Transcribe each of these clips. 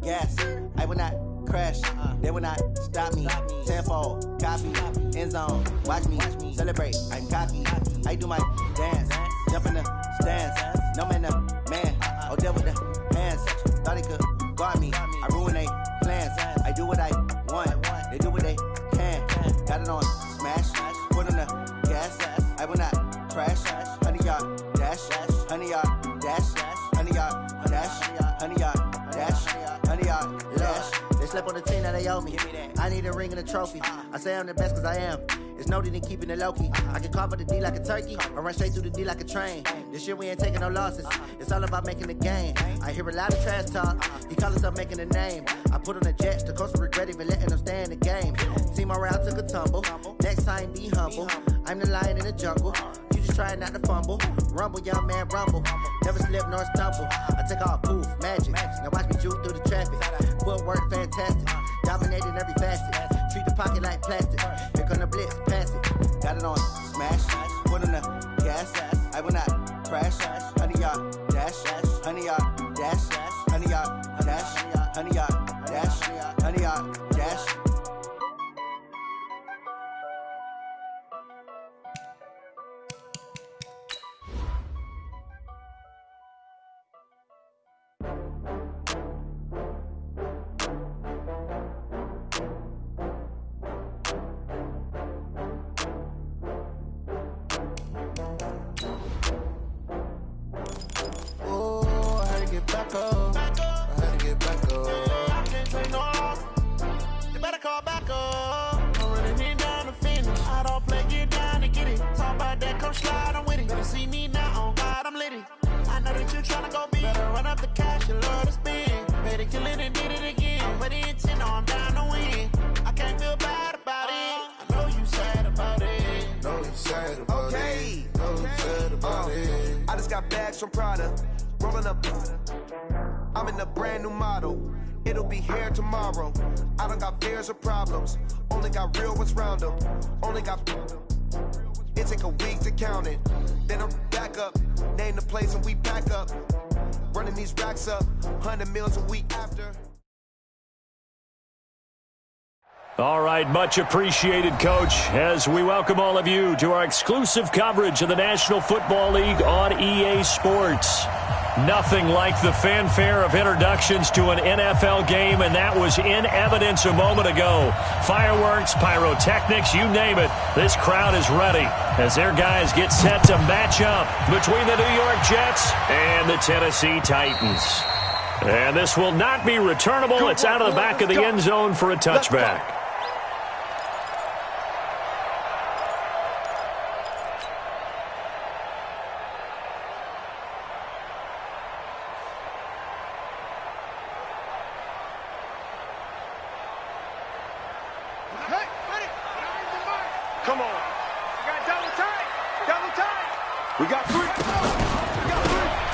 gas. I will not crash. They will not stop me. Tenfold, copy, end zone. Watch me celebrate. I'm cocky. I do my dance. Jump in the stands. No man, the man. Oh, deal with the hands. Thought he could guard me. I ruin they plans. I do what I want. They do what they can. Got it on smash. Put on the gas. I will not crash. 100-yard dash. 100-yard dash. 100-yard dash. 100-yard dash. 100-yard dash. They slept on the team that they owe me. I need a ring and a trophy. I say I'm the best cause I am. It's noted in keeping it low-key. I can carve up the D like a turkey or run straight through the D like a train. This year we ain't taking no losses. It's all about making the game. I hear a lot of trash talk. He call himself making a name. I put on the Jets. The coach will regret even letting them stay in the game. Team morale took a tumble. Next time be humble. I'm the lion in the jungle. You just trying not to fumble. Rumble, young man, rumble. Never slip nor stumble. I take off, poof, magic. Now watch me juke through the traffic. Footwork fantastic. Dominating every facet. Treat the pocket like plastic. Here come the blitz, pass it. Got it on smash. Put on the gas. I will not crash. 100-yard dash. 100-yard dash. 100-yard dash. 100-yard dash. 100-yard dash. From Prada, rolling up. I'm in a brand new model. It'll be here tomorrow. I don't got fears or problems. Only got real ones round them. Only got. It take a week to count it. Then I'm back up. Name the place and we pack up. Running these racks up. 100 meals a week after. All right, much appreciated, Coach, as we welcome all of you to our exclusive coverage of the National Football League on EA Sports. Nothing like the fanfare of introductions to an NFL game, and that was in evidence a moment ago. Fireworks, pyrotechnics, you name it. This crowd is ready as their guys get set to match up between the New York Jets and the Tennessee Titans. And this will not be returnable. It's out of the back of the end zone for a touchback. Come on. We got double tight. Double tight. We got three.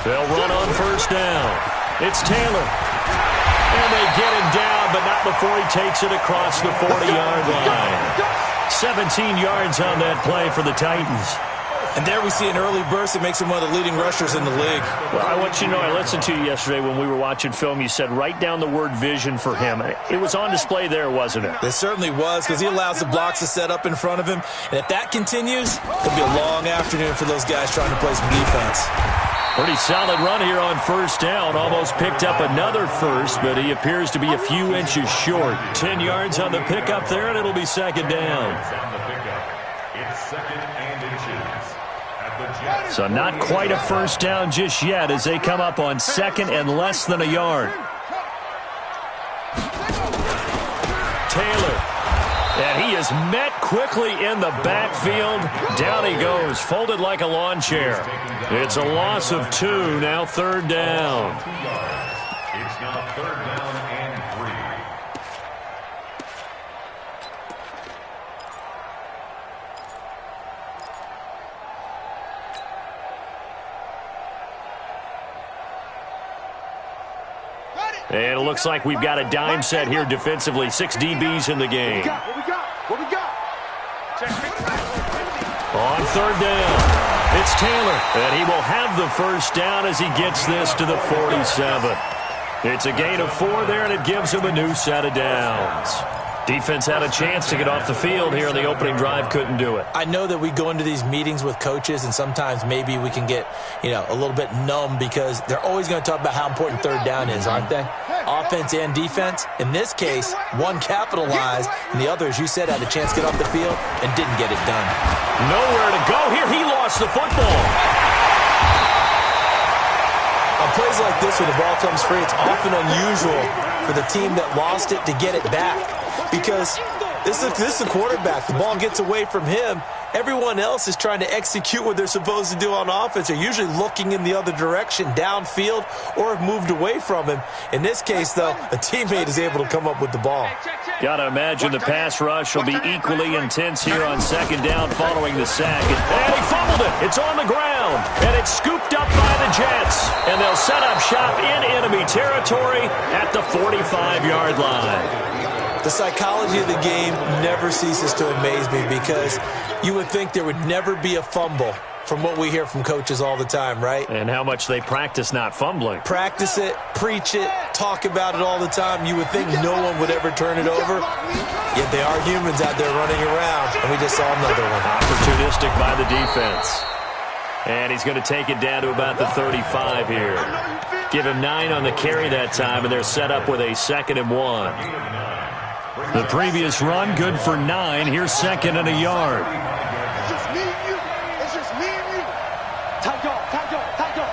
They'll run on first down. It's Taylor. And they get him down, but not before he takes it across the 40-yard line. 17 yards on that play for the Titans. And there we see an early burst that makes him one of the leading rushers in the league. Well, I want you to know, I listened to you yesterday when we were watching film. You said write down the word vision for him. It was on display there, wasn't it? It certainly was, because he allows the blocks to set up in front of him. And if that continues, it'll be a long afternoon for those guys trying to play some defense. Pretty solid run here on first down. Almost picked up another first, but he appears to be a few inches short. 10 yards on the pickup there, and it'll be second down. It's second and inches. So not quite a first down just yet as they come up on second and less than a yard. Taylor. And he is met quickly in the backfield. Down he goes, folded like a lawn chair. It's a loss of 2, now third down. It's now third down and 3. And it looks like we've got a dime set here defensively. 6 DBs in the game. What we got? On third down, it's Taylor. And he will have the first down as he gets this to the 47. It's a gain of 4 there, and it gives them a new set of downs. Defense had a chance to get off the field here on the opening drive, couldn't do it. I know that we go into these meetings with coaches, and sometimes maybe we can get, a little bit numb because they're always going to talk about how important third down is, aren't they? Offense and defense. In this case, one capitalized, and the other, as you said, had a chance to get off the field and didn't get it done. Nowhere to go here. He lost the football. On plays like this, when the ball comes free, it's often unusual for the team that lost it to get it back because this is the quarterback. The ball gets away from him. Everyone else is trying to execute what they're supposed to do on offense. They're usually looking in the other direction, downfield, or have moved away from him. In this case, though, a teammate is able to come up with the ball. Got to imagine the pass rush will be equally intense here on second down following the sack. And he fumbled it. It's on the ground. And it's scooped up by the Jets. And they'll set up shop in enemy territory at the 45-yard line. The psychology of the game never ceases to amaze me because you would think there would never be a fumble from what we hear from coaches all the time, right? And how much they practice not fumbling. Practice it, preach it, talk about it all the time. You would think no one would ever turn it over. Yet they are humans out there running around, and we just saw another one. Opportunistic by the defense. And he's going to take it down to about the 35 here. Give him 9 on the carry that time, and they're set up with a 2nd and 1. The previous run, good for 9. Here's 2nd and a yard. It's just me and you. It's just me and you. Tight dog, tight dog, tight dog.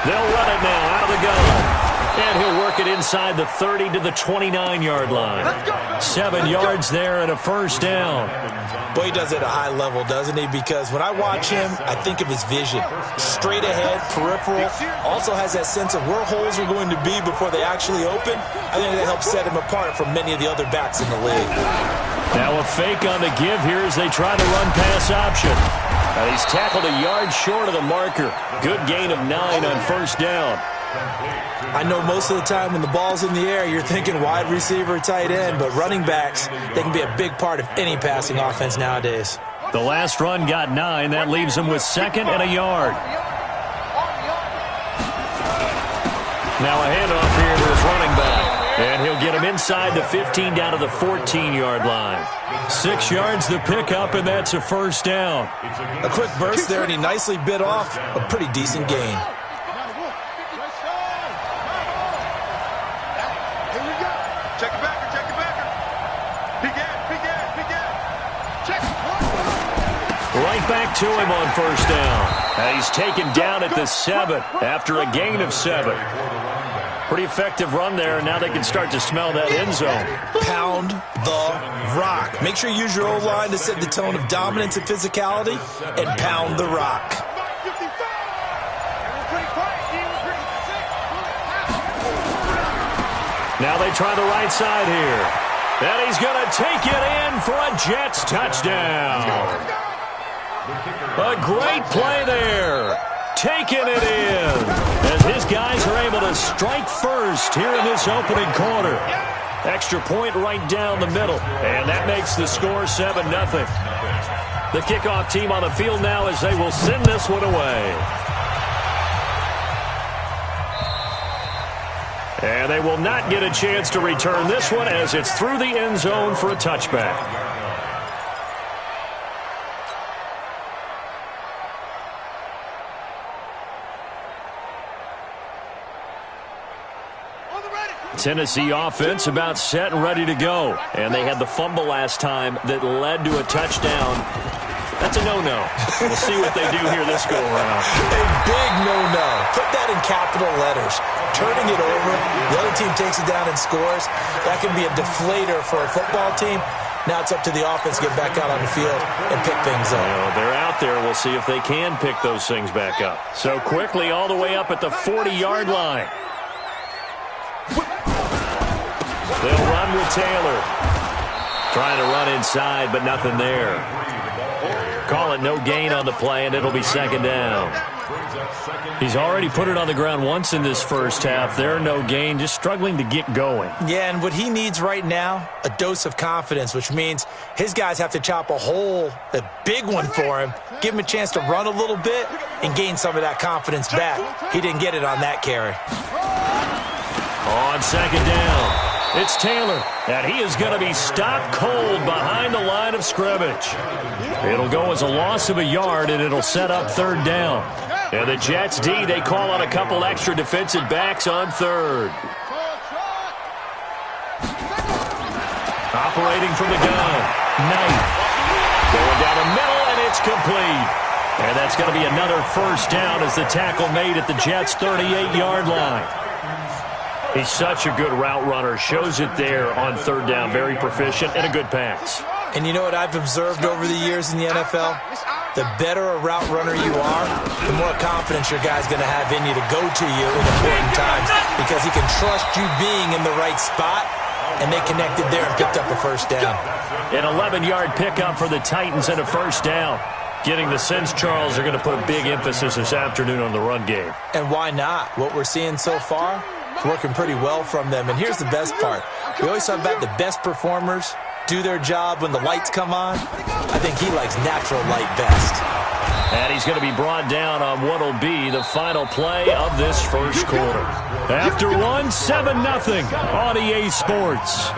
They'll run it now out of the gun. And he'll work it inside the 30 to the 29-yard line. 7 yards there and a first down. Boy, he does it at a high level, doesn't he? Because when I watch him, I think of his vision. Straight ahead, peripheral. Also has that sense of where holes are going to be before they actually open. I think that helps set him apart from many of the other backs in the league. Now a fake on the give here as they try the run-pass option. And he's tackled a yard short of the marker. Good gain of 9 on first down. I know most of the time when the ball's in the air, you're thinking wide receiver, tight end, but running backs, they can be a big part of any passing offense nowadays. The last run got 9. That leaves him with 2nd and a yard. Now a handoff here to his running back. And he'll get him inside the 15 down to the 14-yard line. 6 yards the pickup, and that's a first down. A quick burst there, and he nicely bit off a pretty decent gain. Check it back, check it back. Big gap. Check. Right back to him on first down. And he's taken down at the 7 after a gain of 7. Pretty effective run there, and now they can start to smell that end zone. Pound the rock. Make sure you use your O-line to set the tone of dominance and physicality, and pound the rock. Now they try the right side here. And he's going to take it in for a Jets touchdown. A great play there. Taking it in. As his guys are able to strike first here in this opening quarter. Extra point right down the middle. And that makes the score 7-0. The kickoff team on the field now as they will send this one away. And they will not get a chance to return this one as it's through the end zone for a touchback. Tennessee offense about set and ready to go. And they had the fumble last time that led to a touchdown. That's a no-no. We'll see what they do here this go-around. A big no-no. Put that in capital letters. Turning it over, the other team takes it down and scores. That can be a deflator for a football team. Now it's up to the offense to get back out on the field and pick things up. They're out there. We'll see if they can pick those things back up. So quickly all the way up at the 40-yard line. They'll run with Taylor. Trying to run inside, but nothing there. Call it no gain on the play, and it'll be second down. He's already put it on the ground once in this first half. There, no gain, just struggling to get going. Yeah, and what he needs right now, a dose of confidence, which means his guys have to chop a big one for him, give him a chance to run a little bit and gain some of that confidence back. He didn't get it on that carry. On second down, it's Taylor, and he is going to be stopped cold behind the line of scrimmage. It'll go as a loss of a yard, and it'll set up third down. And the Jets D, they call on a couple extra defensive backs on third. Operating from the gun, Knight. Going down the middle, and it's complete. And that's going to be another first down as the tackle made at the Jets' 38-yard line. He's such a good route runner. Shows it there on third down. Very proficient and a good pass. And you know what I've observed over the years in the NFL? The better a route runner you are, the more confidence your guy's going to have in you to go to you in important times because he can trust you being in the right spot, and they connected there and picked up a first down. An 11-yard pickup for the Titans and a first down. Getting the sense, Charles, are going to put a big emphasis this afternoon on the run game. And why not? What we're seeing so far, it's working pretty well from them. And here's the best part. We always talk about the best performers do their job when the lights come on. I think he likes natural light best. And he's going to be brought down on what will be the final play of this first quarter. After one, 7-0 on EA Sports.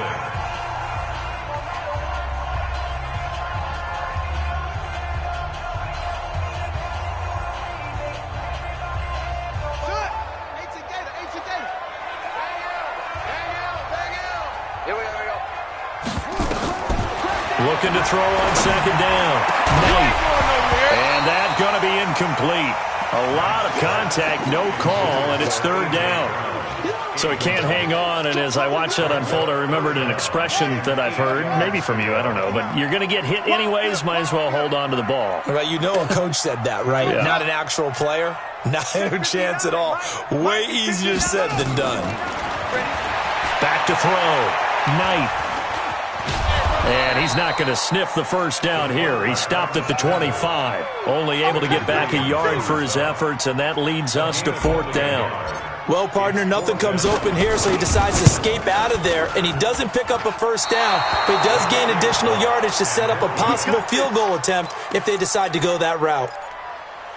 Looking to throw on second down. Knight. And that's going to be incomplete. A lot of contact, no call, and it's third down. So he can't hang on, and as I watched that unfold, I remembered an expression that I've heard, maybe from you, I don't know, but you're going to get hit anyways, might as well hold on to the ball. Right, you know a coach said that, right? Yeah. Not an actual player. Not a chance at all. Way easier said than done. Back to throw. Knight. And he's not going to sniff the first down here. He stopped at the 25. Only able to get back a yard for his efforts, and that leads us to fourth down. Well, partner, nothing comes open here, so he decides to escape out of there, and he doesn't pick up a first down, but he does gain additional yardage to set up a possible field goal attempt if they decide to go that route.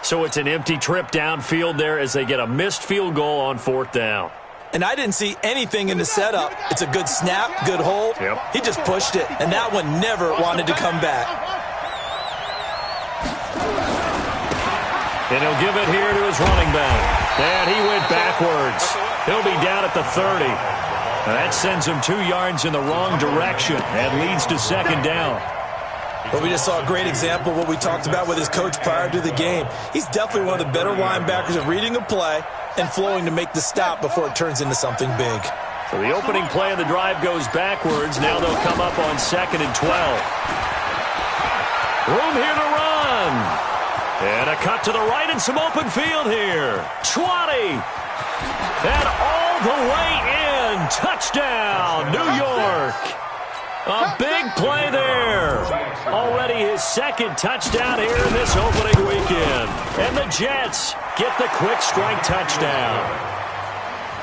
So it's an empty trip downfield there as they get a missed field goal on fourth down. And I didn't see anything in the setup. It's a good snap, good hold. Yep. He just pushed it, and that one never wanted to come back. And he'll give it here to his running back. And he went backwards. He'll be down at the 30. And that sends him 2 yards in the wrong direction and leads to second down. Well, we just saw a great example of what we talked about with his coach prior to the game. He's definitely one of the better linebackers at reading a play and flowing to make the stop before it turns into something big. So the opening play of the drive goes backwards. Now they'll come up on 2nd and 12. Room here to run. And a cut to the right and some open field here. 20. And all the way in. Touchdown, New York. A big play there. Already his second touchdown here in this opening weekend. And the Jets get the quick strike touchdown.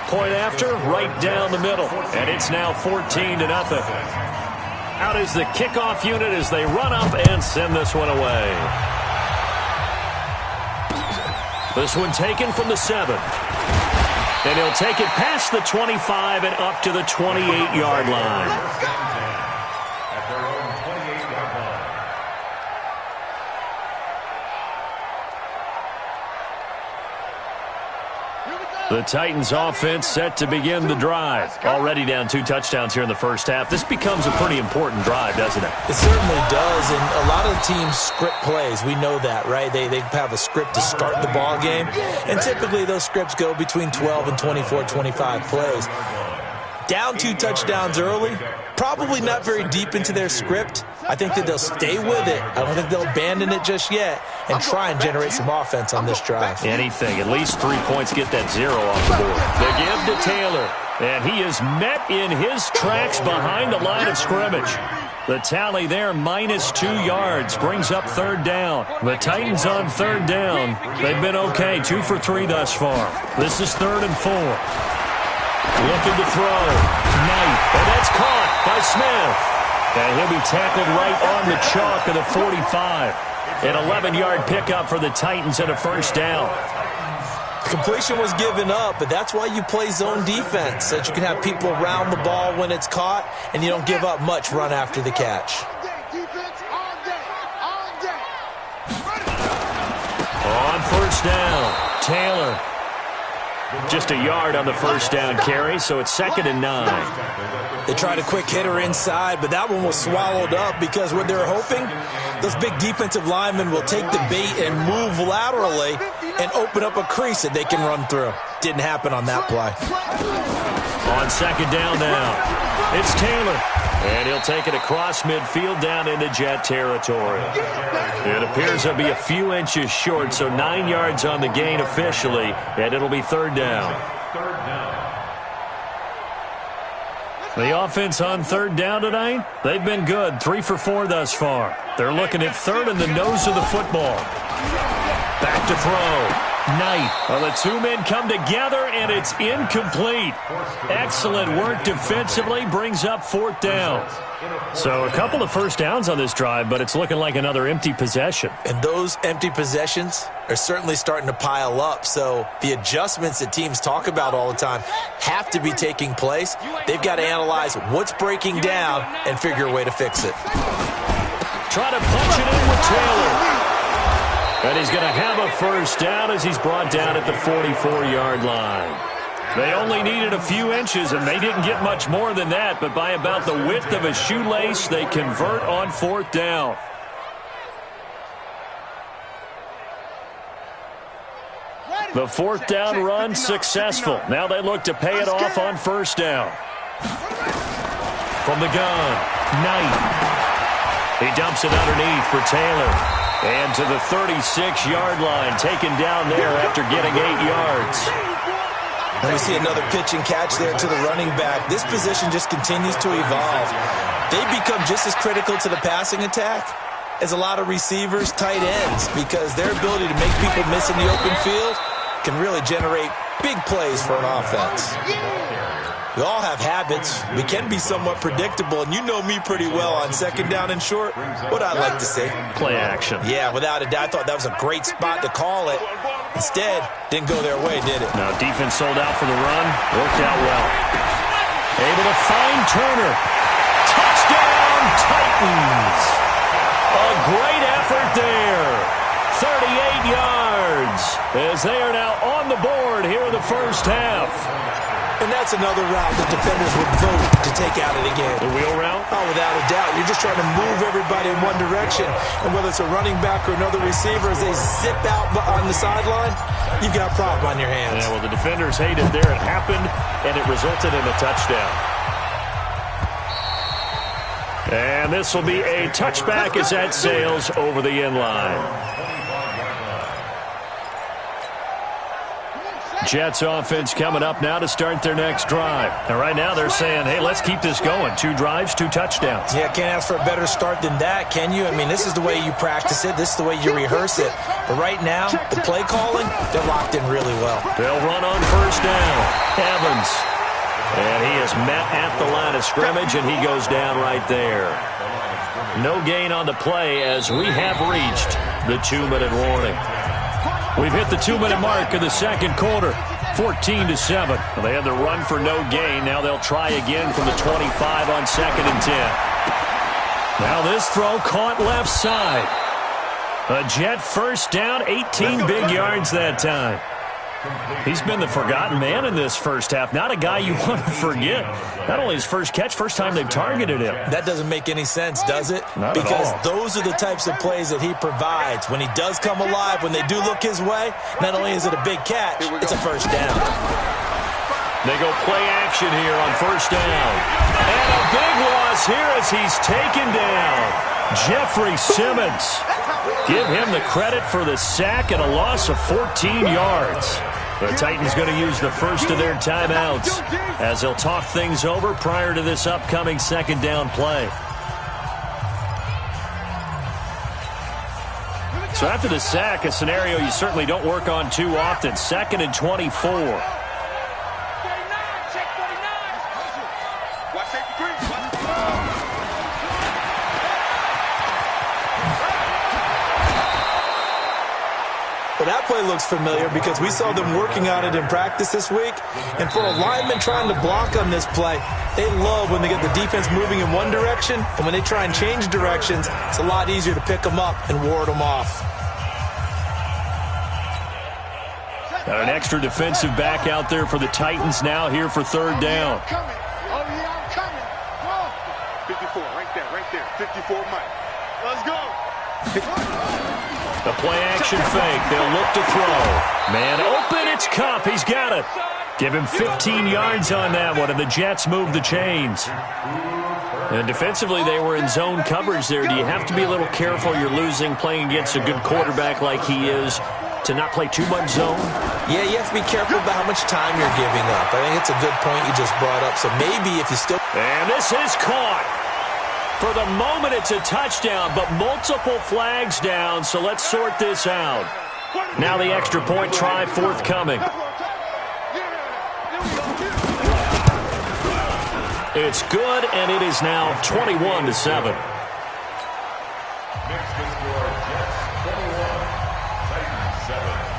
Point after, right down the middle. And it's now 14-0. Out is the kickoff unit as they run up and send this one away. This one taken from the 7. And he'll take it past the 25 and up to the 28-yard line. The Titans offense set to begin the drive. Already down 2 touchdowns here in the first half. This becomes a pretty important drive, doesn't it? It certainly does, and a lot of the teams script plays. We know that, right? They have a script to start the ball game, and typically those scripts go between 12 and 24, 25 plays. Down 2 touchdowns early, probably not very deep into their script. I think that they'll stay with it. I don't think they'll abandon it just yet and try and generate some offense on this drive. Anything. At least 3 points, get that 0 off the board. They give to Taylor, and he is met in his tracks behind the line of scrimmage. The tally there, -2 yards, brings up third down. The Titans on third down. They've been okay, 2 for 3 thus far. This is 3rd and 4. Looking to throw. Knight, and that's caught by Smith. And he'll be tackled right on the chalk of the 45. An 11-yard pickup for the Titans and a first down. Completion was given up, but that's why you play zone defense, so that you can have people around the ball when it's caught, and you don't give up much run after the catch. On first down, Taylor. Just a yard on the first down carry, so it's 2nd and 9. They tried a quick hitter inside, but that one was swallowed up because what they're hoping, those big defensive linemen will take the bait and move laterally and open up a crease that they can run through. Didn't happen on that play. On 2nd down now, it's Taylor. And he'll take it across midfield down into Jet territory. It appears he'll be a few inches short, so 9 yards on the gain officially, and it'll be 3rd down. The offense on 3rd down tonight, they've been good, 3 for 4 thus far. They're looking at 3rd in the nose of the football. Back to throw. Knight. Well, the two men come together, and it's incomplete. Excellent work defensively, brings up 4th down. So a couple of first downs on this drive, but it's looking like another empty possession. And those empty possessions are certainly starting to pile up. So the adjustments that teams talk about all the time have to be taking place. They've got to analyze what's breaking down and figure a way to fix it. Try to punch it in with Taylor. And he's going to have a first down as he's brought down at the 44-yard line. They only needed a few inches, and they didn't get much more than that, but by about the width of a shoelace, they convert on 4th down. The 4th down run successful. Now they look to pay it off on first down. From the gun, Knight. He dumps it underneath for Taylor. And to the 36-yard line, taken down there after getting 8 yards. And we see another pitch and catch there to the running back. This position just continues to evolve. They become just as critical to the passing attack as a lot of receivers, tight ends, because their ability to make people miss in the open field can really generate big plays for an offense. We all have habits. We can be somewhat predictable, and you know me pretty well on 2nd down and short. What I'd like to see. Play action. Yeah, without a doubt. I thought that was a great spot to call it. Instead, didn't go their way, did it? Now, defense sold out for the run. Worked out well. Able to find Turner. Touchdown, Titans. A great effort there. 38 yards as they are now on the board here in the first half. And that's another route that defenders would vote to take out of the game. The wheel route? Oh, without a doubt. You're just trying to move everybody in one direction. And whether it's a running back or another receiver, as they zip out on the sideline, you've got a problem on your hands. Yeah, well, the defenders hated there. It happened, and it resulted in a touchdown. And this will be a touchback as that sails over the end line. Jets offense coming up now to start their next drive. And right now they're saying, hey, let's keep this going. 2 drives, 2 touchdowns. Yeah, can't ask for a better start than that, can you? I mean, this is the way you practice it. This is the way you rehearse it. But right now, the play calling, they're locked in really well. They'll run on first down. Evans. And he is met at the line of scrimmage, and he goes down right there. No gain on the play as we have reached the 2-minute warning. We've hit the 2-minute mark of the second quarter, 14-7. They had the run for no gain. Now they'll try again from the 25 on 2nd and 10. Now this throw caught left side. A Jet first down, 18 big yards that time. He's been the forgotten man in this first half. Not a guy you want to forget. Not only his first catch, first time they've targeted him. That doesn't make any sense, does it? Not because at all. Those are the types of plays that he provides. When he does come alive, when they do look his way, not only is it a big catch, it's a first down. They go play action here on first down. And a big loss here as he's taken down. Jeffrey Simmons. Give him the credit for the sack and a loss of 14 yards. The Titans going to use the first of their timeouts as they'll talk things over prior to this upcoming 2nd down play. So after the sack, a scenario you certainly don't work on too often. 2nd and 24. Well, that play looks familiar because we saw them working on it in practice this week. And for a lineman trying to block on this play, they love when they get the defense moving in one direction. And when they try and change directions, it's a lot easier to pick them up and ward them off. Got an extra defensive back out there for the Titans now here for 3rd down. Oh, yeah, I'm coming. 54, right there. 54, Mike. Let's go. The play-action fake. They'll look to throw. Man open. It's Kupp. He's got it. Give him 15 yards on that one, and the Jets move the chains. And defensively, they were in zone coverage there. Do you have to be a little careful? You're losing, playing against a good quarterback like he is, to not play too much zone? Yeah, you have to be careful about how much time you're giving up. I think it's a good point you just brought up. So maybe if you still... And this is caught. For the moment, it's a touchdown, but multiple flags down, so let's sort this out. Now the extra point try forthcoming. It's good, and it is now 21-7.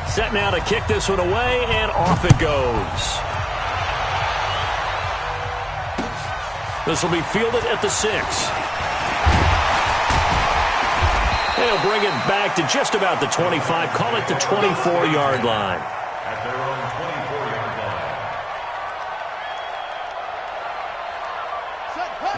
Set now to kick this one away, and off it goes. This will be fielded at the 6. They'll bring it back to just about the 25. Call it the 24-yard line. At their own 24-yard line.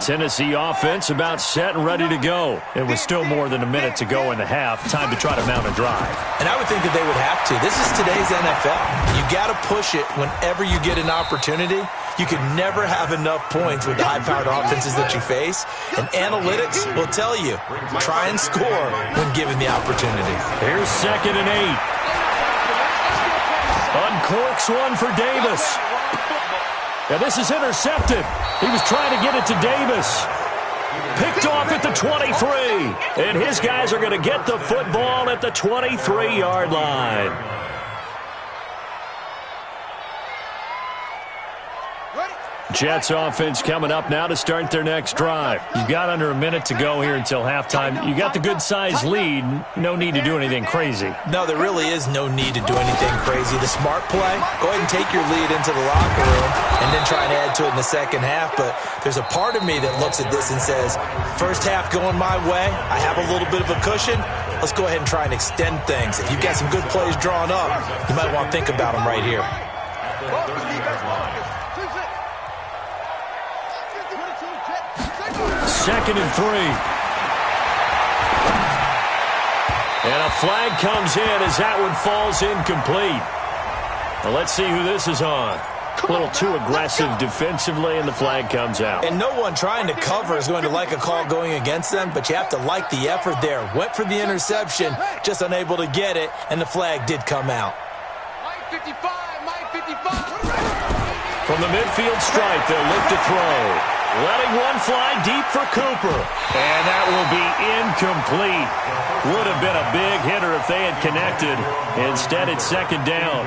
Tennessee offense about set and ready to go. It was still more than a minute to go in the half. Time to try to mount a drive. And I would think that they would have to. This is today's NFL. You got to push it whenever you get an opportunity. You can never have enough points with the high-powered offenses that you face. And analytics will tell you, try and score when given the opportunity. Here's 2nd and 8. Uncorks one for Davis. Now this is intercepted. He was trying to get it to Davis. Picked off at the 23. And his guys are going to get the football at the 23-yard line. Jets offense coming up now to start their next drive. You've got under a minute to go here until halftime. You got the good-sized lead. No need to do anything crazy. No, there really is no need to do anything crazy. The smart play, go ahead and take your lead into the locker room and then try and add to it in the second half. But there's a part of me that looks at this and says, first half going my way, I have a little bit of a cushion. Let's go ahead and try and extend things. If you've got some good plays drawn up, you might want to think about them right here. 2nd and 3. And a flag comes in as that one falls incomplete. Well, let's see who this is on. A little too aggressive defensively, and the flag comes out. And no one trying to cover is going to like a call going against them, but you have to like the effort there. Went for the interception, just unable to get it, and the flag did come out. Mike 55. From the midfield stripe, they'll look to throw. Letting one fly deep for Cooper. And that will be incomplete. Would have been a big hitter if they had connected. Instead, it's 2nd down.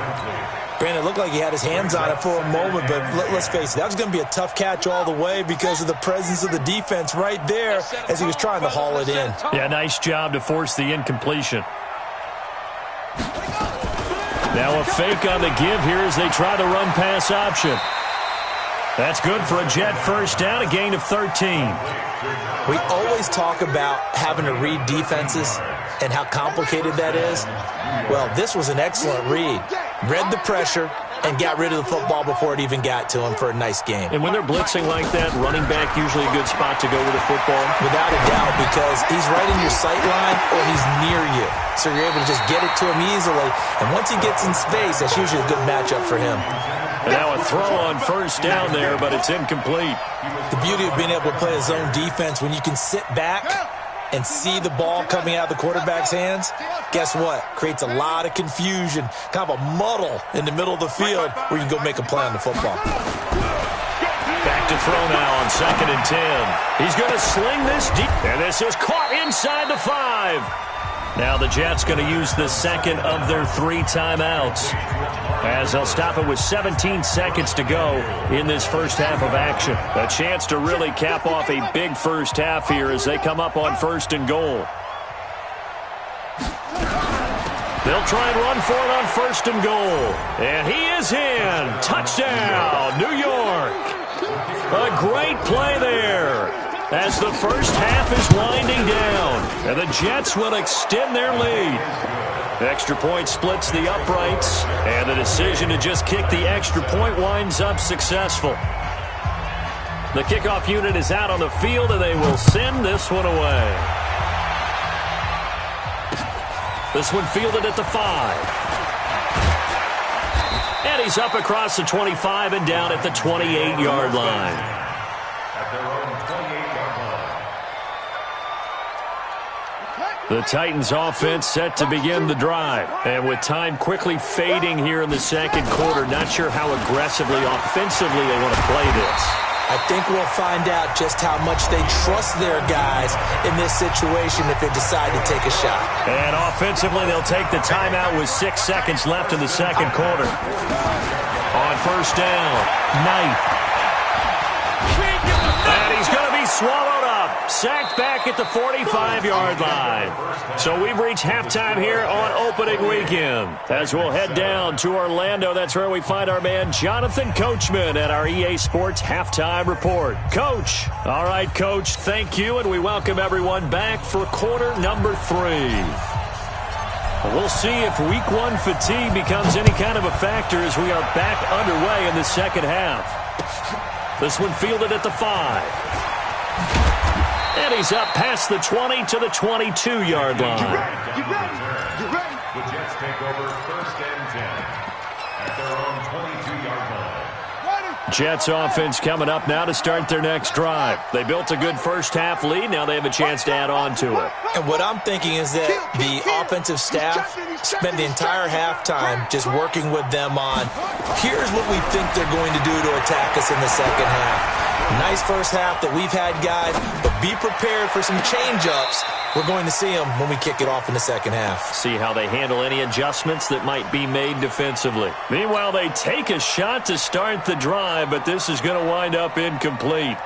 Brandon, it looked like he had his hands on it for a moment, but let's face it, that was going to be a tough catch all the way because of the presence of the defense right there as he was trying to haul it in. Yeah, nice job to force the incompletion. Now a fake on the give here as they try the run-pass option. That's good for a Jet first down, a gain of 13. We always talk about having to read defenses and how complicated that is. Well, this was an excellent read. Read the pressure and got rid of the football before it even got to him for a nice game. And when they're blitzing like that, running back usually a good spot to go with the football? Without a doubt, because he's right in your sight line or he's near you. So you're able to just get it to him easily. And once he gets in space, that's usually a good matchup for him. And now a throw on first down there, but it's incomplete. The beauty of being able to play a zone defense, when you can sit back and see the ball coming out of the quarterback's hands, guess what? Creates a lot of confusion, kind of a muddle in the middle of the field where you can go make a play on the football. Back to throw now on 2nd and 10. He's going to sling this deep, and this is caught inside the 5. Now the Jets going to use the second of their 3 timeouts, as they'll stop it with 17 seconds to go in this first half of action. A chance to really cap off a big first half here as they come up on 1st and goal. They'll try and run for it on 1st and goal. And he is in. Touchdown, New York. A great play there as the first half is winding down. And the Jets will extend their lead. Extra point splits the uprights. And the decision to just kick the extra point winds up successful. The kickoff unit is out on the field, and they will send this one away. This one fielded at the 5. And he's up across the 25 and down at the 28-yard line. At their own 28-yard line. The Titans offense set to begin the drive. And with time quickly fading here in the second quarter, not sure how aggressively, offensively they want to play this. I think we'll find out just how much they trust their guys in this situation if they decide to take a shot. And offensively, they'll take the timeout with 6 seconds left in the second quarter. On 1st down, Knight. And he's going to be swallowed up. Sacked back at the 45-yard line. So we've reached halftime here on opening weekend. As we'll head down to Orlando, that's where we find our man Jonathan Coachman at our EA Sports Halftime Report. Coach. All right, Coach, thank you, and we welcome everyone back for quarter number 3. We'll see if week 1 fatigue becomes any kind of a factor as we are back underway in the second half. This one fielded at the 5. And he's up past the 20 to the 22-yard line. The Jets take over 1st and 10 at their own 22-yard line. Jets offense coming up now to start their next drive. They built a good first half lead. Now they have a chance to add on to it. And what I'm thinking is that the offensive staff spent the entire halftime just working with them on, here's what we think they're going to do to attack us in the second half. Nice first half that we've had, guys, but be prepared for some change-ups. We're going to see them when we kick it off in the second half. See how they handle any adjustments that might be made defensively. Meanwhile, they take a shot to start the drive, but this is going to wind up incomplete.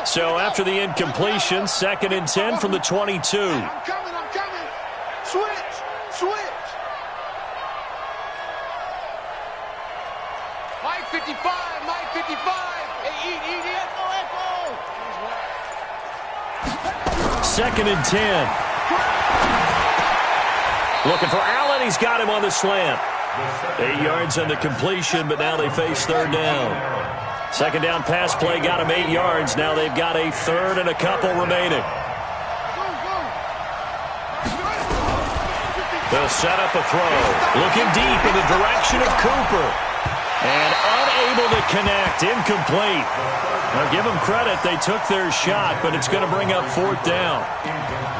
So after the incompletion, 2nd and 10 from the 22. I'm coming. Switch. Mike 55. 2nd and 10. Looking for Allen. He's got him on the slant. 8 yards on the completion, but now they face 3rd down. 2nd down pass play got him 8 yards. Now they've got a 3rd and a couple remaining. They'll set up a throw. Looking deep in the direction of Cooper. And unable to connect. Incomplete. Now give them credit. They took their shot, but it's going to bring up 4th down.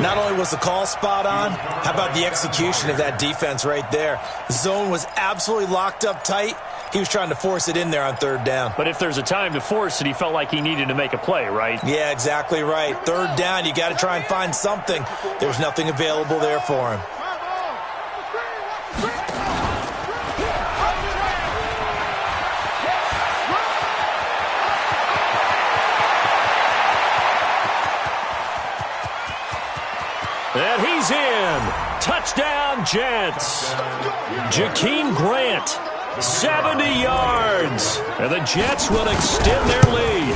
Not only was the call spot on, how about the execution of that defense right there? The zone was absolutely locked up tight. He was trying to force it in there on 3rd down. But if there's a time to force it, he felt like he needed to make a play, right? Yeah, exactly right. 3rd down, you got to try and find something. There's nothing available there for him. And he's in. Touchdown, Jets. Jakeem Grant, 70 yards. And the Jets will extend their lead.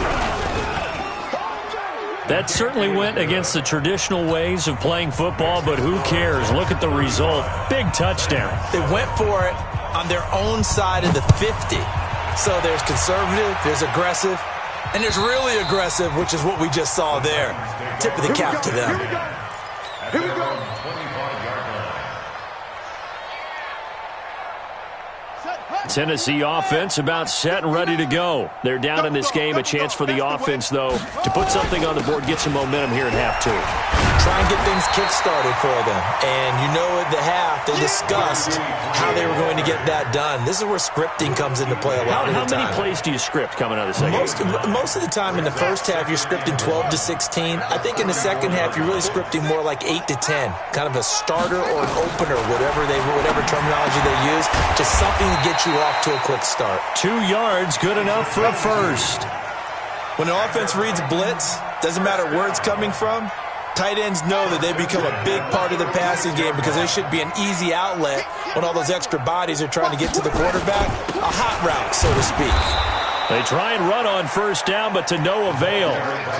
That certainly went against the traditional ways of playing football, but who cares? Look at the result. Big touchdown. They went for it on their own side of the 50. So there's conservative, there's aggressive, and there's really aggressive, which is what we just saw there. Tip of the cap to them. Here we go. 25-yard line. Tennessee offense about set and ready to go. They're down in this game. A chance for the offense, though, to put something on the board, get some momentum here at half 2. try and get things kick-started for them. And you know at the half, they discussed how they were going to get that done. This is where scripting comes into play a lot of the time. How many plays do you script coming out of the second half? Most of the time in the first half, you're scripting 12 to 16. I think in the second half, you're really scripting more like 8 to 10. Kind of a starter or an opener, whatever terminology they use. Just something to get you off to a quick start. 2 yards, good enough for a first. When the offense reads blitz, doesn't matter where it's coming from, tight ends know that they become a big part of the passing game because there should be an easy outlet when all those extra bodies are trying to get to the quarterback. A hot route, so to speak. They try and run on first down, but to no avail.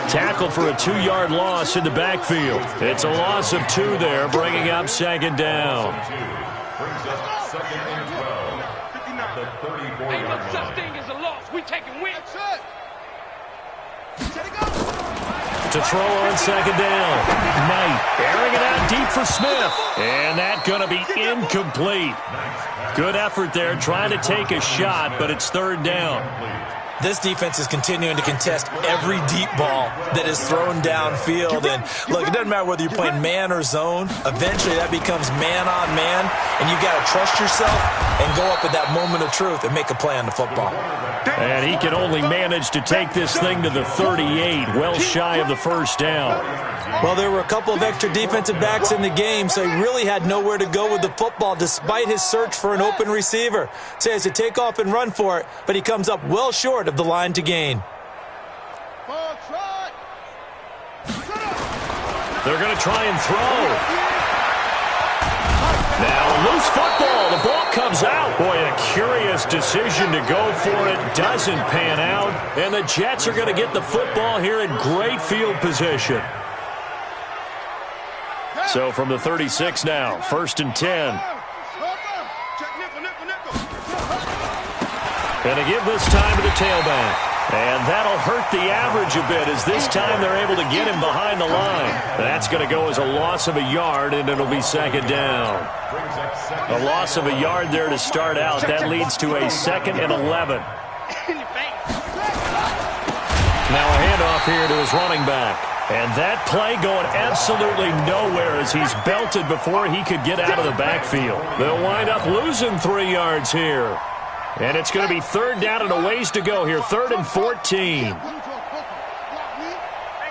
Tackled for a 2-yard loss in the backfield. It's a loss of 2 there, bringing up second down. Brings up second and 12 at the 34-yard line. Such thing as a loss. We taking wins. To throw on second down. Knight airing it out deep for Smith. And that's going to be incomplete. Good effort there trying to take a shot, but it's third down. This defense is continuing to contest every deep ball that is thrown downfield. And, look, it doesn't matter whether you're playing man or zone. Eventually that becomes man on man, and you've got to trust yourself and go up at that moment of truth and make a play on the football. And he can only manage to take this thing to the 38, well shy of the first down. Well, there were a couple of extra defensive backs in the game, so he really had nowhere to go with the football despite his search for an open receiver. So he has to take off and run for it, but he comes up well short of the line to gain. They're going to try and throw. Now, loose football. The ball comes out. Boy, a curious decision to go for it. Doesn't pan out. And the Jets are going to get the football here in great field position. So from the 36 now, 1st and 10. And to give this time to the tailback. And that'll hurt the average a bit as this time they're able to get him behind the line. That's going to go as a loss of a yard, and it'll be second down. A loss of a yard there to start out. That leads to a 2nd and 11. Now a handoff here to his running back. And that play going absolutely nowhere as he's belted before he could get out of the backfield. They'll wind up losing 3 yards here. And it's going to be third down and a ways to go here. 3rd and 14. Hey,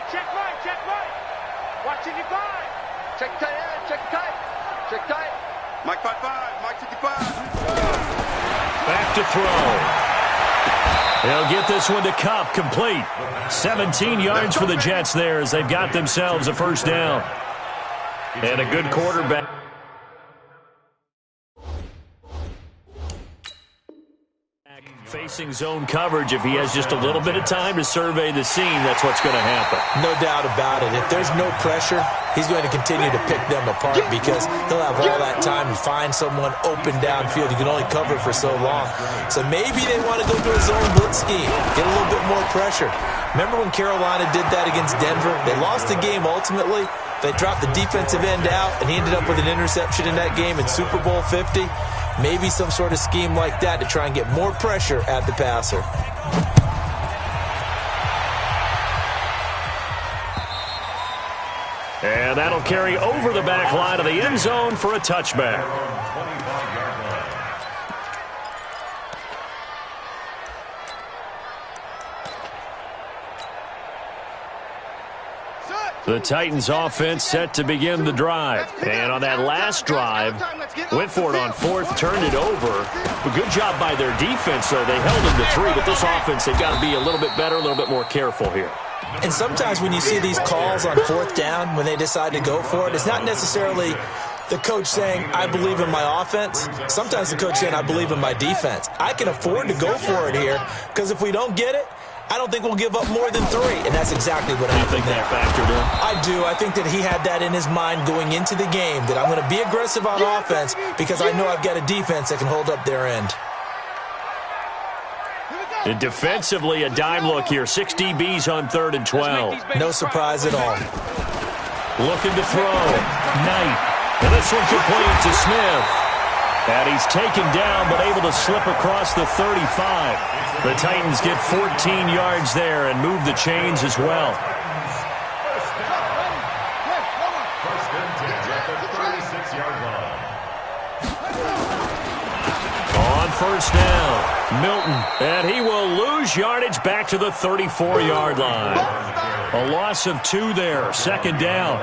check right. Watch 55. Check tight, check tight. Mike 5-5, Mike 55. Back to throw. They'll get this one to Cup, complete. 17 yards for the Jets there as they've got themselves a first down. And a good quarterback. Facing zone coverage, if he has just a little bit of time to survey the scene, that's what's going to happen. No doubt about it. If there's no pressure, he's going to continue to pick them apart because he'll have all that time to find someone open downfield. You can only cover for so long. So maybe they want to go to a zone blitz scheme, get a little bit more pressure. Remember when Carolina did that against Denver? They lost the game ultimately. They dropped the defensive end out, and he ended up with an interception in that game in Super Bowl 50. Maybe some sort of scheme like that to try and get more pressure at the passer. And that'll carry over the back line of the end zone for a touchback. The Titans offense set to begin the drive. And on that last drive, went for it on 4th, turned it over. A good job by their defense, though. They held them to 3, but this offense, they've got to be a little bit better, a little bit more careful here. And sometimes when you see these calls on 4th down, when they decide to go for it, it's not necessarily the coach saying, I believe in my offense. Sometimes the coach saying, I believe in my defense. I can afford to go for it here because if we don't get it, I don't think we'll give up more than 3, and that's exactly what happened there. You think that factored in? I do. I think that he had that in his mind going into the game, that I'm going to be aggressive on offense because I know I've got a defense that can hold up their end. And defensively, a dime look here. 6 DBs on 3rd and 12. No surprise at all. Looking to throw. Knight. And this one complete to Smith. And he's taken down but able to slip across the 35. The Titans get 14 yards there and move the chains as well. at the 36-yard line. On first down, Milton, and he will lose yardage back to the 34-yard line. A loss of 2 there, second down.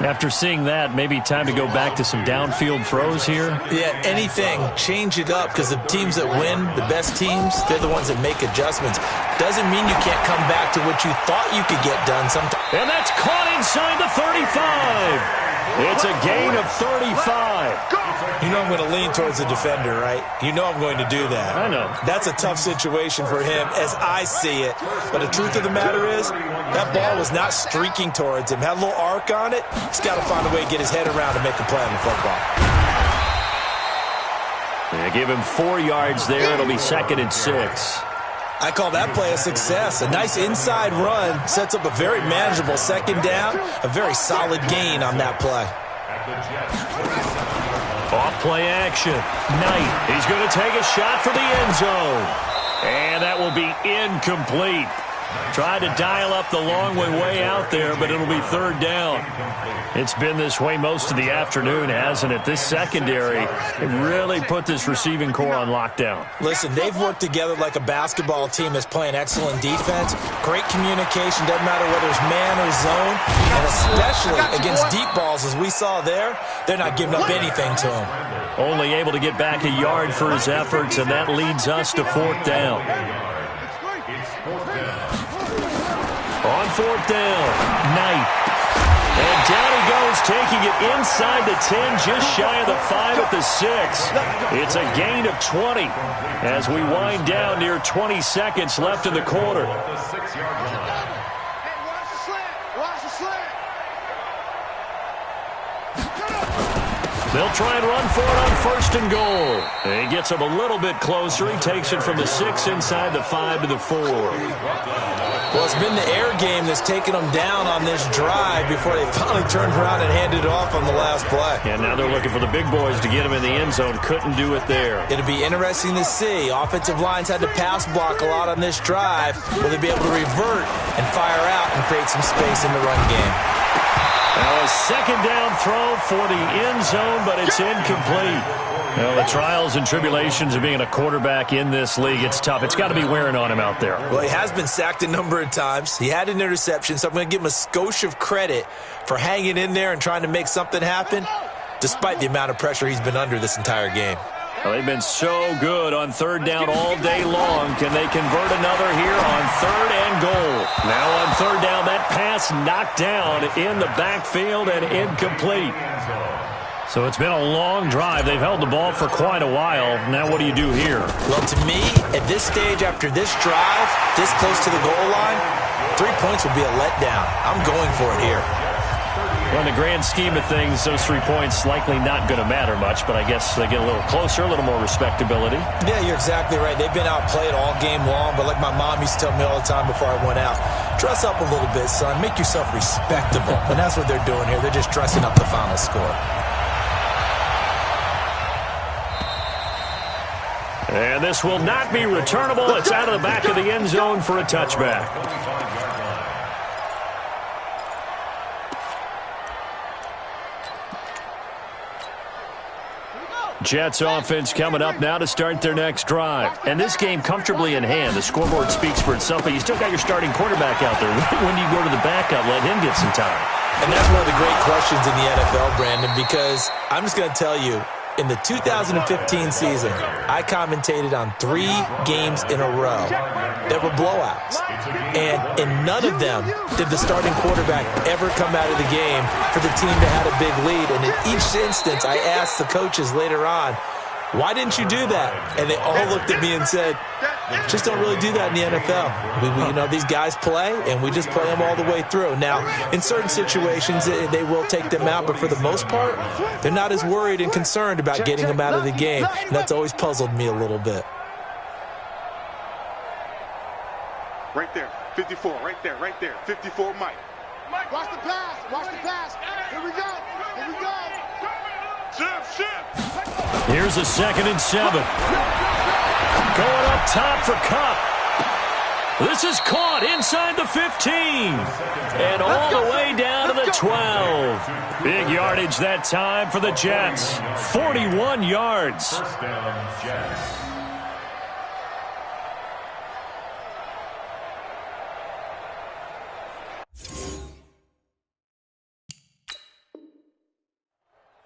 After seeing that, maybe time to go back to some downfield throws here? Yeah, anything. Change it up, because the teams that win, the best teams, they're the ones that make adjustments. Doesn't mean you can't come back to what you thought you could get done sometimes. And that's caught inside the 35. It's a gain of 35. You know I'm going to lean towards the defender, right? You know I'm going to do that. I know. That's a tough situation for him as I see it. But the truth of the matter is, that ball was not streaking towards him. Had a little arc on it. He's got to find a way to get his head around and make a play on the football. They give him 4 yards there. It'll be 2nd and 6. I call that play a success. A nice inside run sets up a very manageable second down. A very solid gain on that play. Off play action. Knight. He's going to take a shot for the end zone. And that will be incomplete. Tried to dial up the long way out there, but it'll be 3rd down. It's been this way most of the afternoon, hasn't it? This secondary really put this receiving core on lockdown. Listen, they've worked together like a basketball team that's playing excellent defense. Great communication, doesn't matter whether it's man or zone. And especially against deep balls, as we saw there, they're not giving up anything to him. Only able to get back a yard for his efforts, and that leads us to 4th down. On 4th down, Knight. And down he goes, taking it inside the 10, just shy of the 5 at the 6. It's a gain of 20 as we wind down near 20 seconds left in the quarter. They'll try and run for it on 1st and goal. And he gets him a little bit closer. He takes it from the 6 inside the 5 to the 4. Well, it's been the air game that's taken them down on this drive before they finally turned around and handed it off on the last play. And now they're looking for the big boys to get him in the end zone. Couldn't do it there. It'll be interesting to see. Offensive lines had to pass block a lot on this drive. Will they be able to revert and fire out and create some space in the run game? Now a 2nd down throw for the end zone, but it's incomplete. Well, the trials and tribulations of being a quarterback in this league, it's tough. It's got to be wearing on him out there. Well, he has been sacked a number of times. He had an interception, so I'm going to give him a skosh of credit for hanging in there and trying to make something happen, despite the amount of pressure he's been under this entire game. Well, they've been so good on 3rd down all day long. Can they convert another here on 3rd and goal? Now on 3rd down, that pass knocked down in the backfield and incomplete. So it's been a long drive. They've held the ball for quite a while. Now what do you do here? Well, to me, at this stage, after this drive, this close to the goal line, 3 points would be a letdown. I'm going for it here. Well, in the grand scheme of things, those 3 points likely not going to matter much, but I guess they get a little closer, a little more respectability. Yeah, you're exactly right. They've been outplayed all game long, but like my mom used to tell me all the time before I went out, dress up a little bit, son. Make yourself respectable. And that's what they're doing here. They're just dressing up the final score. And this will not be returnable. It's out of the back of the end zone for a touchback. Jets offense coming up now to start their next drive. And this game comfortably in hand. The scoreboard speaks for itself, but you still got your starting quarterback out there. When do you go to the backup, let him get some time? And that's one of the great questions in the NFL, Brandon, because I'm just going to tell you, in the 2015 season, I commentated on 3 games in a row that were blowouts. And in none of them did the starting quarterback ever come out of the game for the team that had a big lead. And in each instance, I asked the coaches later on, why didn't you do that? And they all looked at me and said, just don't really do that in the NFL. You know, these guys play, and we just play them all the way through. Now, in certain situations, they will take them out, but for the most part, they're not as worried and concerned about getting them out of the game. And that's always puzzled me a little bit. Right there, 54, right there, 54, Mike. Watch the pass, Here we go. Shift. Here's a 2nd and 7. Going up top for Cup. This is caught inside the 15. And all the way down to the 12. Big yardage that time for the Jets. 41 yards. First down, Jets.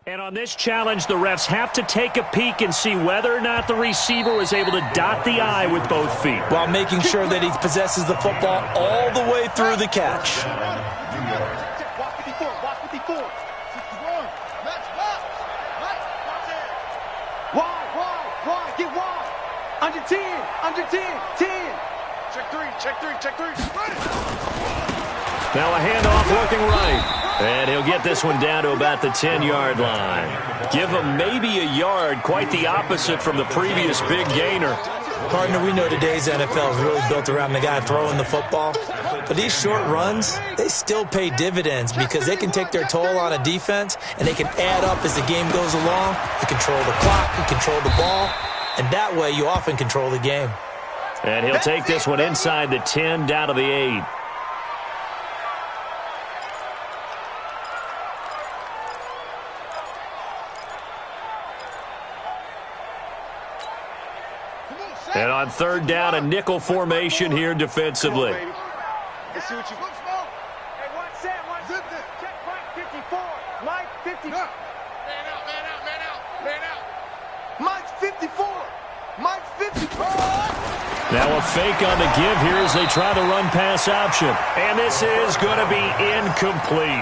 And on this challenge, the refs have to take a peek and see whether or not the receiver was able to dot the I with both feet, while making sure that he possesses the football all the way through the catch. Watch 54. Watch 54. 61. Max, watch. Wide. Get wide. Under 10. Under 10. 10. Check three. Now a handoff looking right. And he'll get this one down to about the 10-yard line. Give him maybe a yard, quite the opposite from the previous big gainer. Partner, we know today's NFL is really built around the guy throwing the football. But these short runs, they still pay dividends because they can take their toll on a defense and they can add up as the game goes along. You control the clock, you control the ball, and that way you often control the game. And he'll take this one inside the 10 down to the 8. And on third down, a nickel formation here defensively. Let's see what you look for. Hey, one set. Check Mike 54. Mike 54. Man out. Mike's 54. Mike's 54. Now a fake on the give here as they try the run-pass option. And this is going to be incomplete.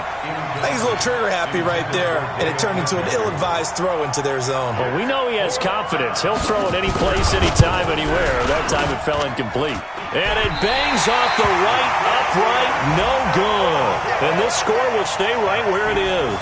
I think he's a little trigger-happy right there, and it turned into an ill-advised throw into their zone. Well, we know he has confidence. He'll throw it any place, anytime, anywhere. That time it fell incomplete. And it bangs off the right upright. No good. And this score will stay right where it is.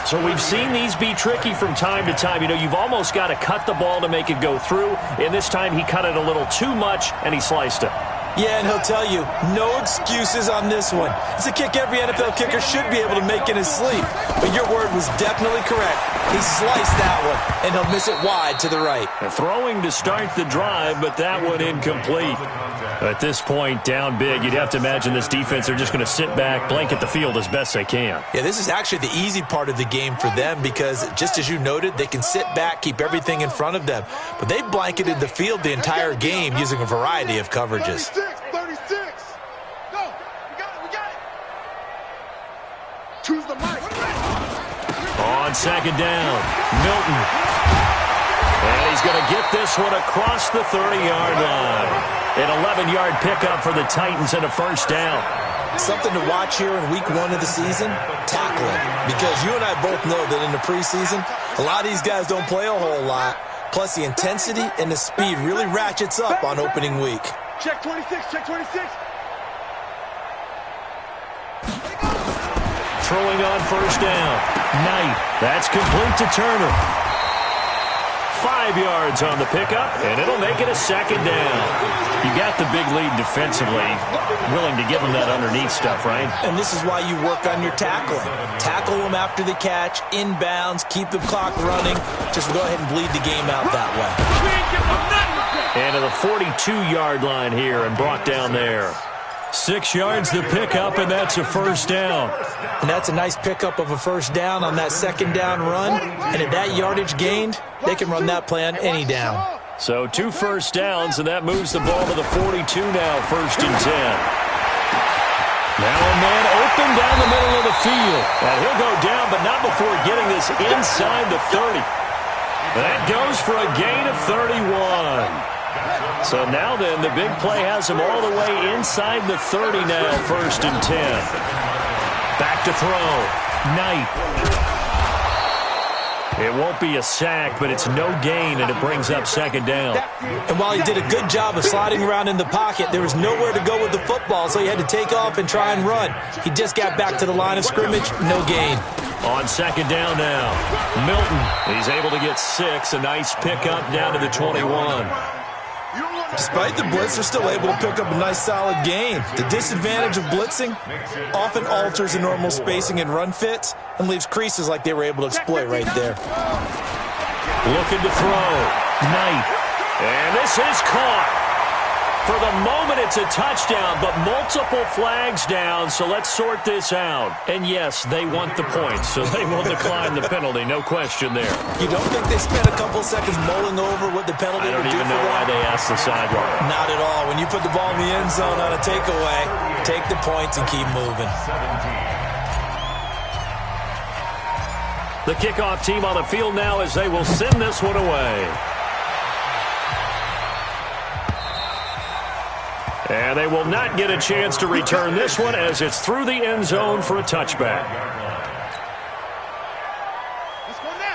So we've seen these be tricky from time to time. You know, you've almost got to cut the ball to make it go through. And this time he cut it a little too much, and he sliced it. Yeah, and he'll tell you, no excuses on this one. It's a kick every NFL kicker should be able to make in his sleep. But your word was definitely correct. He sliced that one, and he'll miss it wide to the right. Throwing to start the drive, but that one incomplete. At this point, down big, you'd have to imagine this defense are just going to sit back, blanket the field as best they can. Yeah, this is actually the easy part of the game for them because, just as you noted, they can sit back, keep everything in front of them. But they've blanketed the field the entire game using a variety of coverages. 36. Go. We got it. Choose the mic. On second down, Milton. And he's going to get this one across the 30-yard line. An 11-yard pickup for the Titans and a first down. Something to watch here in week 1 of the season, tackling. Because you and I both know that in the preseason, a lot of these guys don't play a whole lot. Plus, the intensity and the speed really ratchets up on opening week. Check 26. Throwing on first down. Knight. That's complete to Turner. 5 yards on the pickup, and it'll make it a second down. You got the big lead defensively. Willing to give them that underneath stuff, right? And this is why you work on your tackling. Tackle them after the catch, inbounds, keep the clock running. Just go ahead and bleed the game out that way. And to the 42-yard line here and brought down there. 6 yards to pick up, and that's a first down. And that's a nice pickup of a first down on that second down run. And at that yardage gained, they can run that play on any down. So 2 first downs, and that moves the ball to the 42 now, 1st and 10. Now a man open down the middle of the field. And he'll go down, but not before getting this inside the 30. That goes for a gain of 31. So now then, the big play has him all the way inside the 30 now, 1st and 10. Back to throw. Knight. It won't be a sack, but it's no gain, and it brings up second down. And while he did a good job of sliding around in the pocket, there was nowhere to go with the football, so he had to take off and try and run. He just got back to the line of scrimmage, no gain. On second down now, Milton. He's able to get 6, a nice pickup down to the 21. Despite the blitz, they're still able to pick up a nice solid gain. The disadvantage of blitzing often alters the normal spacing and run fits and leaves creases like they were able to exploit right there. Looking to throw. Knight. And this is caught. For the moment, it's a touchdown, but multiple flags down, so let's sort this out. And yes, they want the points, so they will decline the penalty, no question there. You don't think they spent a couple seconds mulling over what the penalty would do for them? I don't even know why they asked the sideline. Not at all. When you put the ball in the end zone on a takeaway, take the points and keep moving. The kickoff team on the field now as they will send this one away. And they will not get a chance to return this one as it's through the end zone for a touchback.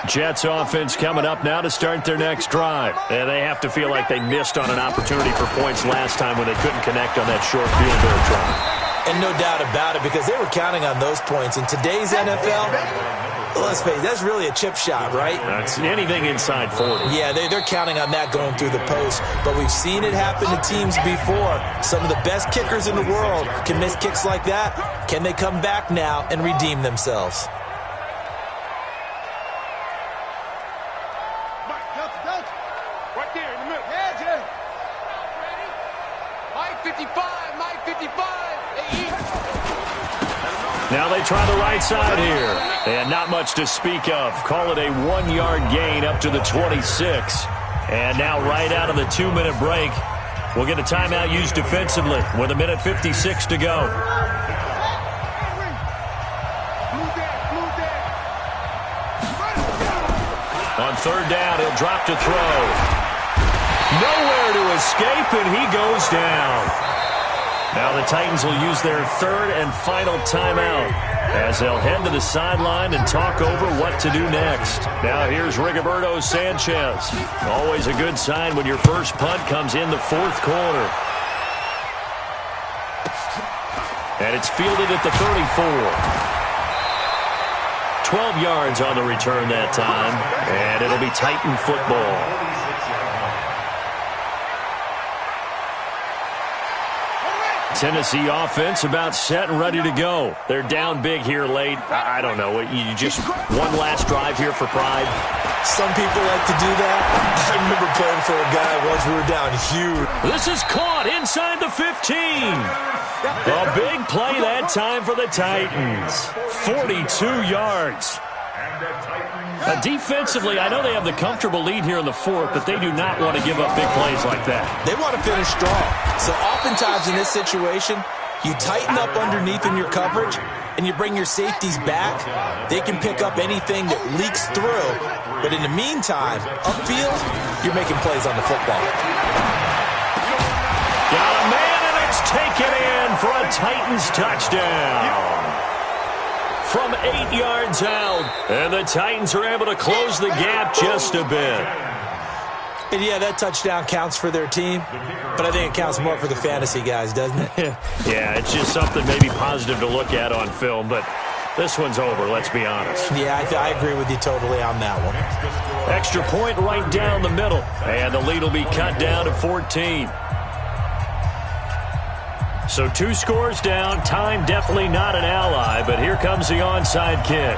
Jets offense coming up now to start their next drive. And they have to feel like they missed on an opportunity for points last time when they couldn't connect on that short field goal try. And no doubt about it, because they were counting on those points. In today's NFL, let's face it, that's really a chip shot, right? That's anything inside 40. Yeah, they're counting on that going through the post. But we've seen it happen to teams before. Some of the best kickers in the world can miss kicks like that. Can they come back now and redeem themselves? Right there in the middle. Yeah, Jay. Mike 55, Mike 55. Now they try the right side here. And not much to speak of. Call it a 1-yard gain up to the 26. And now right out of the 2-minute break, we'll get a timeout used defensively with 1:56 to go. On third down, he'll drop to throw. Nowhere to escape, and he goes down. Now the Titans will use their third and final timeout as they'll head to the sideline and talk over what to do next. Now here's Rigoberto Sanchez. Always a good sign when your first punt comes in the fourth quarter. And it's fielded at the 34. 12 yards on the return that time, and it'll be Titan football. Tennessee offense about set and ready to go. They're down big here late. I don't know. You just one last drive here for pride. Some people like to do that. I remember playing for a guy once we were down huge. This is caught inside the 15. A big play that time for the Titans. 42 yards. Defensively, I know they have the comfortable lead here in the fourth, but they do not want to give up big plays like that. They want to finish strong. So oftentimes in this situation, you tighten up underneath in your coverage, and you bring your safeties back. They can pick up anything that leaks through. But in the meantime, upfield, you're making plays on the football. Got a man, and it's taken in for a Titans touchdown. From 8 yards out, and the Titans are able to close the gap just a bit. And yeah, that touchdown counts for their team, but I think it counts more for the fantasy guys, doesn't it? Yeah, it's just something maybe positive to look at on film, but this one's over, let's be honest. Yeah, I agree with you totally on that one. Extra point right down the middle, and the lead will be cut down to 14. So 2 scores down, time definitely not an ally, but here comes the onside kick.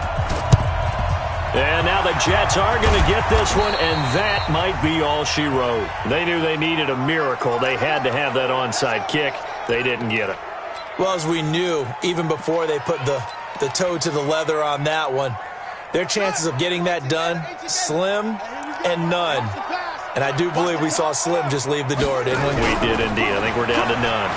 And now the Jets are going to get this one, and that might be all she wrote. They knew they needed a miracle. They had to have that onside kick. They didn't get it. Well, as we knew, even before they put the toe to the leather on that one, their chances of getting that done, slim and none. And I do believe we saw Slim just leave the door, didn't we? We did indeed. I think we're down to none.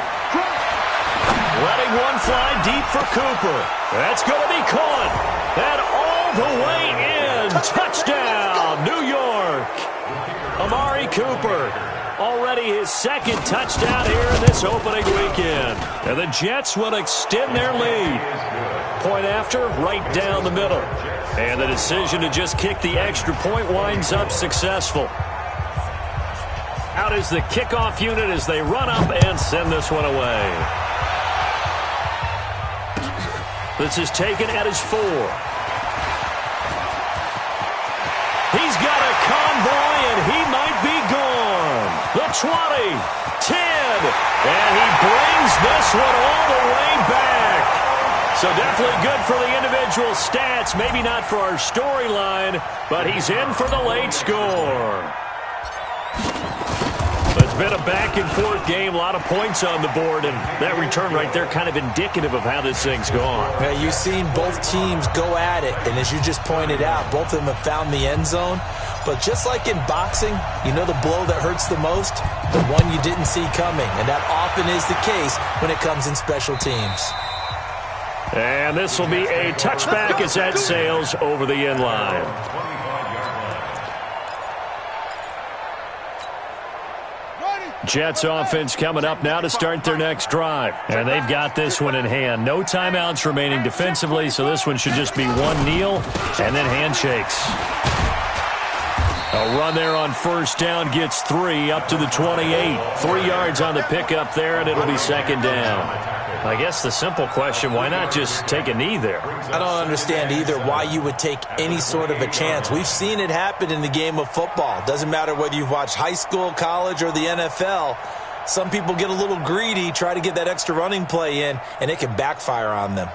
Letting one fly deep for Cooper. That's going to be caught. And all the way in. Touchdown, New York. Amari Cooper. Already his second touchdown here in this opening weekend. And the Jets will extend their lead. Point after, right down the middle. And the decision to just kick the extra point winds up successful. Out is the kickoff unit as they run up and send this one away. This is taken at his 4. He's got a convoy, and he might be gone. The 20, 10, and he brings this one all the way back. So definitely good for the individual stats. Maybe not for our storyline, but he's in for the late score. It's been a back-and-forth game, a lot of points on the board, and that return right there kind of indicative of how this thing's gone. Yeah, you've seen both teams go at it, and as you just pointed out, both of them have found the end zone. But just like in boxing, you know the blow that hurts the most? The one you didn't see coming, and that often is the case when it comes in special teams. And this will be a touchback as that sails over the end line. Jets offense coming up now to start their next drive. And they've got this one in hand. No timeouts remaining defensively, so this one should just be one kneel and then handshakes. A run there on first down gets 3 up to the 28. 3 yards on the pickup there, and it'll be second down. I guess the simple question, why not just take a knee there? I don't understand either why you would take any sort of a chance. We've seen it happen in the game of football. Doesn't matter whether you've watched high school, college, or the NFL. Some people get a little greedy, try to get that extra running play in, and it can backfire on them.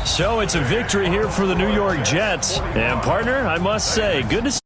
So it's a victory here for the New York Jets. And, partner, I must say, good to see.